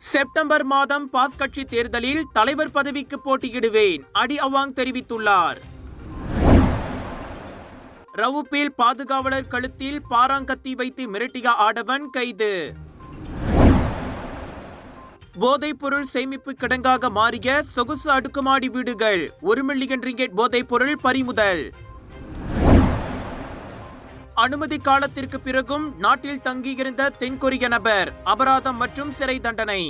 September மாதம் pass கட்சி தேர்தலில் தலைவர் பதவிக்கு போட்டியிடுவேன், அடி அவாங் தெரிவித்துள்ளார். ரவுப்பில் பாதுகாவலர் கழுத்தில் பாராங்கத்தி வைத்து மிரட்டிய ஆடவன் கைது. போதைப்பொருள் சேமிப்பு கிடங்காக மாறிய சொகுசு அடுக்குமாடி வீடுகள், 1 மில்லியன் ரிங்கெட் போதைப்பொருள் பறிமுதல். அனுமதி காலத்திற்கு பிறகும் நாட்டில் தங்கியிருந்த தென்கொரிய நபர் அபராதம் மற்றும் சிறை தண்டனை.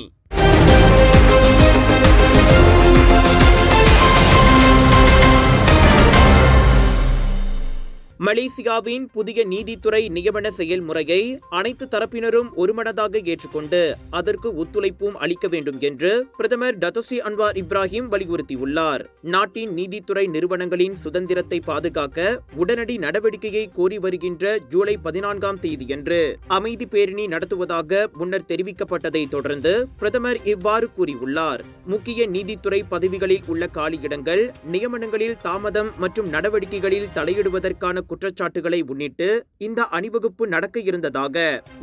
மலேசியாவின் புதிய நீதித்துறை நியமன செயல்முறையை அனைத்து தரப்பினரும் ஒருமனதாக ஏற்றுக்கொண்டு அதற்கு ஒத்துழைப்பும் அளிக்க வேண்டும் என்று பிரதமர் டத்தோஸ்ரீ அன்வார் இப்ராஹிம் வலியுறுத்தியுள்ளார். நாட்டின் நீதித்துறை நிறுவனங்களின் சுதந்திரத்தை பாதுகாக்க உடனடி நடவடிக்கையை கோரி வருகின்ற ஜூலை 14ஆம் தேதியன்று அமைதி பேரணி நடத்துவதாக முன்னர் தெரிவிக்கப்பட்டதை தொடர்ந்து பிரதமர் இவ்வாறு கூறியுள்ளார். முக்கிய நீதித்துறை பதவிகளில் உள்ள காலியிடங்கள், நியமனங்களில் தாமதம் மற்றும் நடவடிக்கைகளில் தலையிடுவதற்கான குற்றச்சாட்டுகளை முன்னிட்டு இந்த அணிவகுப்பு நடக்க இருந்ததாக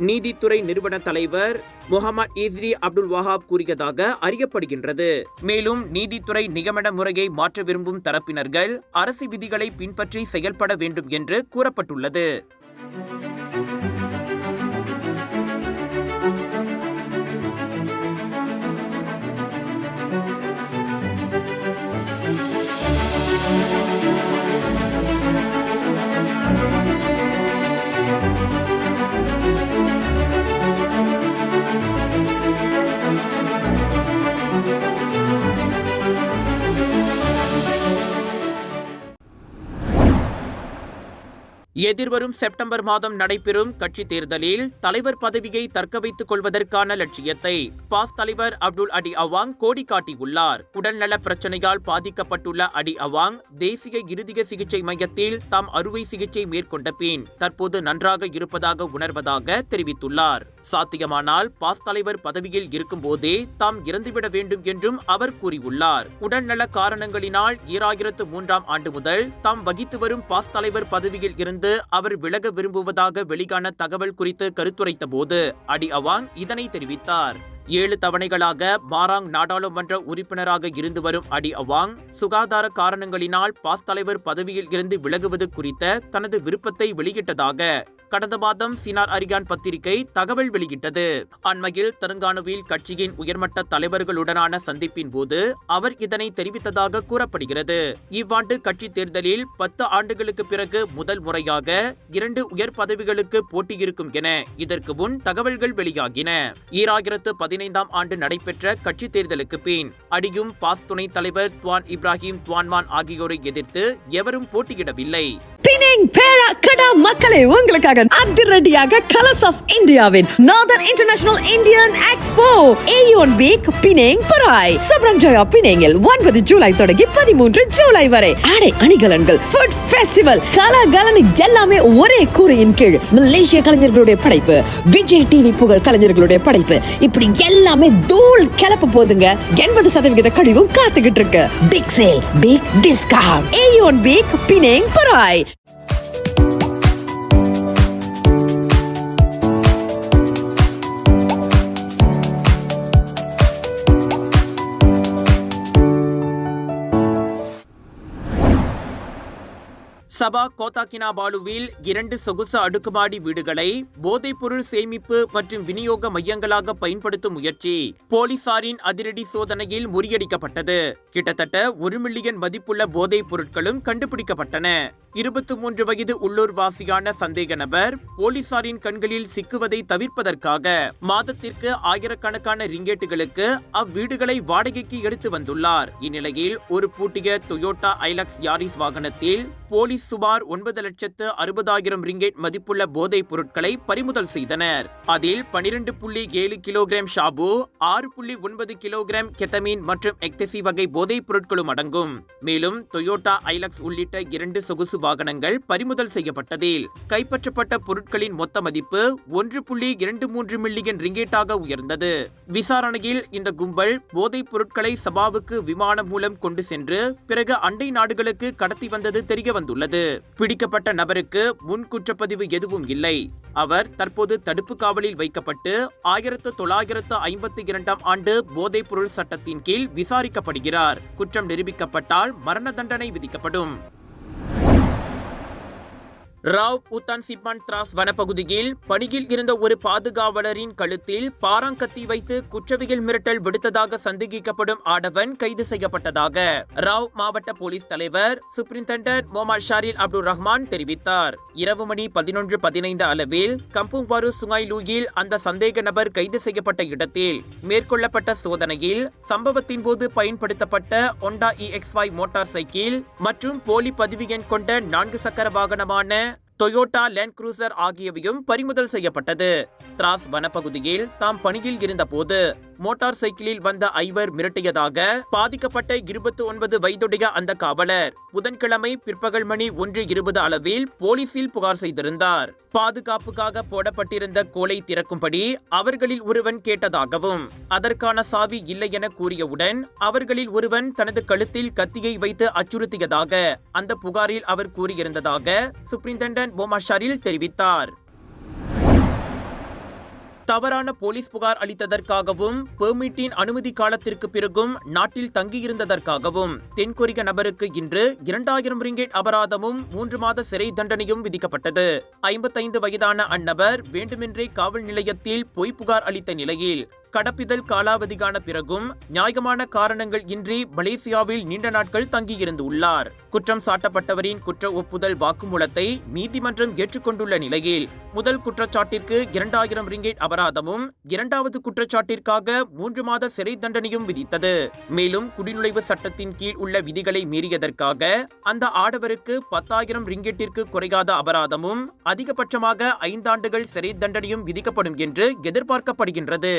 நீதித்துறை நிறுவன தலைவர் முகமது இஸ்ரி அப்துல் வஹாப் கூறியதாக அறியப்படுகின்றது. மேலும் நீதித்துறை நியமன முறையை மாற்ற விரும்பும் தரப்பினர்கள் அரசு விதிகளை பின்பற்றி செயல்பட வேண்டும் என்று கூறப்பட்டுள்ளது. எதிர்வரும் செப்டம்பர் மாதம் நடைபெறும் கட்சி தேர்தலில் தலைவர் பதவியை தக்க வைத்துக் கொள்வதற்கான லட்சியத்தை பாஸ் தலைவர் அப்துல் அடி அவாங் கோடி காட்டியுள்ளார். உடல்நல பிரச்சனையால் பாதிக்கப்பட்டுள்ள அடி அவாங் தேசிய இருதய சிகிச்சை மையத்தில் தாம் அறுவை சிகிச்சை மேற்கொண்ட பின் தற்போது நன்றாக இருப்பதாக உணர்வதாக தெரிவித்துள்ளார். சாத்தியமானால் பாஸ் தலைவர் பதவியில் இருக்கும் போதே தாம் இறந்துவிட வேண்டும் என்றும் அவர் கூறியுள்ளார். உடல்நல காரணங்களினால் 2003ஆம் ஆண்டு முதல் தாம் வகித்து வரும் பாஸ் தலைவர் பதவியில் இருந்து அவர் விலக விரும்புவதாக வெளியான தகவல் குறித்து கருத்துரைத்த போது அடி அவாங் இதனை தெரிவித்தார். 7 தவணைகளாக மாராங் நாடாளுமன்ற உறுப்பினராக இருந்து வரும் அடி அவாங் சுகாதார காரணங்களினால் பாஸ் தலைவர் பதவியில் இருந்து விலகுவது குறித்த தனது விருப்பத்தை வெளியிட்டதாக கடந்த மாதம் சினார் அரியான் பத்திரிகை தகவல் வெளியிட்டது. அண்மையில் தெலுங்கானாவில் கட்சியின் உயர்மட்ட தலைவர்களுடனான சந்திப்பின் போது அவர் இதனை தெரிவித்ததாக கூறப்படுகிறது. இவ்வாண்டு கட்சி தேர்தலில் 10 ஆண்டுகளுக்கு பிறகு முதல் முறையாக 2 உயர் பதவிகளுக்கு போட்டியிருக்கும் என இதற்கு முன் தகவல்கள் வெளியாகின. 2015ஆம் ஆண்டு நடைபெற்ற கட்சி தேர்தலுக்கு பின் அடியும் பாஸ் துணைத் தலைவர் துவான் இப்ராஹிம் துவான்மான் ஆகியோரை எதிர்த்து எவரும் போட்டியிடவில்லை. மக்களே, உங்களுக்காக அதிரடியாக கலர்ஸ் ஆஃப் இந்தியாவின் northern international Indian expo Aeon week Penang Perai Seberang Jaya பினேங்கில் 9 ஜூலை தொடங்கி 13 ஜூலை வரை ஆடை அணிகலன்கள், ஃபுட் ஃபெஸ்டிவல், கலகலனு எல்லாமே ஒரே கூரையின் கீழ். மலேசிய கலைஞர்களுடைய படைப்பு, விஜய் டிவி புகழ் கலைஞர்களுடைய படைப்பு, இப்படி எல்லாமே தூள் கிளப்ப போதுங்க. 80% கழிவும் காத்துக்கிட்டு இருக்கு. Big sale, big discount. Aeon week Penang Perai. Sabah கோத்தாகினாபாலுவில் 2 சொகுசு அடுக்குமாடி வீடுகளை போதைப்பொருள் சேமிப்பு மற்றும் விநியோக மையங்களாக பயன்படுத்தும் முயற்சி போலீசாரின் அதிரடி சோதனையில் முறியடிக்கப்பட்டது. கிட்டத்தட்ட 1 மில்லியன் மதிப்புள்ள போதைப் பொருட்களும் கண்டுபிடிக்கப்பட்டன. 23 வயது உள்ளூர் வாசியான சந்தேக நபர் போலீசாரின் கண்களில் சிக்குவதை தவிர்ப்பதற்காக மாதத்திற்கு ஆயிரக்கணக்கான ரிங்கெட்டுகளுக்கு அவ்வீடுகளை வாடகைக்கு எடுத்து வந்துள்ளார். இந்நிலையில் ஒரு பூட்டிய டொயோட்டா ஐலக்ஸ் யாரிஸ் வாகனத்தில் போலீஸ் சுமார் 9,60,000 ரிங்கெட் மதிப்புள்ள போதைப் பொருட்களை பறிமுதல் செய்தனர். அதில் 12.7 கிலோகிராம் ஷாபு, 6.9 கிலோகிராம் கெத்தமீன் மற்றும் எக்டசி வகை போதைப் பொருட்களும் அடங்கும். மேலும் டொயோட்டா ஐலக்ஸ் உள்ளிட்ட 2 சொகுசு வாகனங்கள் பறிமுதல் செய்யப்பட்டதில் கைப்பற்றப்பட்ட பொருட்களின் மொத்த மதிப்பு 1.23 மில்லியன் ரிங்கேட்டாக உயர்ந்தது. விசாரணையில் இந்த கும்பல் போதைப் பொருட்களை சபாவுக்கு விமானம் மூலம் கொண்டு சென்று பிறகு அண்டை நாடுகளுக்கு கடத்தி வந்தது தெரியவந்துள்ளது. பிடிக்கப்பட்ட நபருக்கு முன் குற்றப்பதிவு எதுவும் இல்லை. அவர் தற்போது தடுப்பு காவலில் வைக்கப்பட்டு 1952ஆம் ஆண்டு போதைப் பொருள் சட்டத்தின் கீழ் விசாரிக்கப்படுகிறார். குற்றம் நிரூபிக்கப்பட்டால் மரண தண்டனை விதிக்கப்படும். ராவ் உத்தான் சிப்பான் திராஸ் வனப்பகுதியில் பணியில் இருந்த ஒரு பாதுகாவலரின் கழுத்தில் பாராங்கத்தி வைத்து குற்றவியல் மிரட்டல் விடுத்ததாக சந்தேகிக்கப்படும் ஆடவன் கைது செய்யப்பட்டதாக ராவ் மாவட்ட போலீஸ் தலைவர் சூப்பரிண்டென்டன்ட் மொஹம்மத் ஷாரில் அப்துல் ரஹ்மான் தெரிவித்தார். இரவு மணி 11:15 அளவில் கம்புங்வாரு சுங்காய்லூயில் அந்த சந்தேக நபர் கைது செய்யப்பட்ட இடத்தில் மேற்கொள்ளப்பட்ட சோதனையில் சம்பவத்தின் போது பயன்படுத்தப்பட்ட ஹோண்டா EX5 மோட்டார் சைக்கிள் மற்றும் போலி பதிவு எண் கொண்ட 4 சக்கர வாகனமான டொயோட்டா லேண்ட் குரூசர் ஆகியவையும் பறிமுதல் செய்யப்பட்டது. திராஸ் வனப்பகுதியில் தாம் பணியில் இருந்தபோது மோட்டார் சைக்கிளில் வந்த 5 மிரட்டியதாக பாதிக்கப்பட்ட 29 வயதுடைய அந்த காவலர் புதன்கிழமை பிற்பகல் மணி 1:20 அளவில் போலீசில் புகார் செய்திருந்தார். பாதுகாப்புக்காக போடப்பட்டிருந்த கோலை திறக்கும்படி அவர்களில் ஒருவன் கேட்டதாகவும் அதற்கான சாவி இல்லை என கூறியவுடன் அவர்களில் ஒருவன் தனது கழுத்தில் கத்தியை வைத்து அச்சுறுத்தியதாக அந்த புகாரில் அவர் கூறியிருந்ததாக சூப்பரிண்டென்டன்ட் மொஹம்மத் ஷாரில் தெரிவித்தார். தவறான போலீஸ் புகார் அளித்ததற்காகவும் பெர்மிட்டின் அனுமதி காலத்திற்கு பிறகும் நாட்டில் தங்கியிருந்ததற்காகவும் தென்கொரிய நபருக்கு இன்று 2000 ரிங்கேட் அபராதமும் 3 மாத சிறை தண்டனையும் விதிக்கப்பட்டது. 55 வயதான அந்நபர் வேண்டுமென்றே காவல் நிலையத்தில் பொய் புகார் அளித்த நிலையில் கடப்பிதழ் காலாவதியான பிறகும் நியாயமான காரணங்கள் இன்றி மலேசியாவில் நீண்ட நாட்கள் தங்கியிருந்து உள்ளார். குற்றம் சாட்டப்பட்டவரின் குற்ற ஒப்புதல் வாக்குமூலத்தை நீதிமன்றம் ஏற்றுக்கொண்டுள்ள நிலையில் முதல் குற்றச்சாட்டிற்கு 2000 ரிங்கேட் அபராதமும் 2வது குற்றச்சாட்டிற்காக 3 மாத சிறை தண்டனையும் விதித்தது. மேலும் குடிநுழைவு சட்டத்தின் கீழ் உள்ள விதிகளை மீறியதற்காக அந்த ஆடவருக்கு 10,000 ரிங்கேட்டிற்கு குறையாத அபராதமும் அதிகபட்சமாக 5 ஆண்டுகள் சிறை தண்டனையும் விதிக்கப்படும் என்று எதிர்பார்க்கப்படுகின்றது.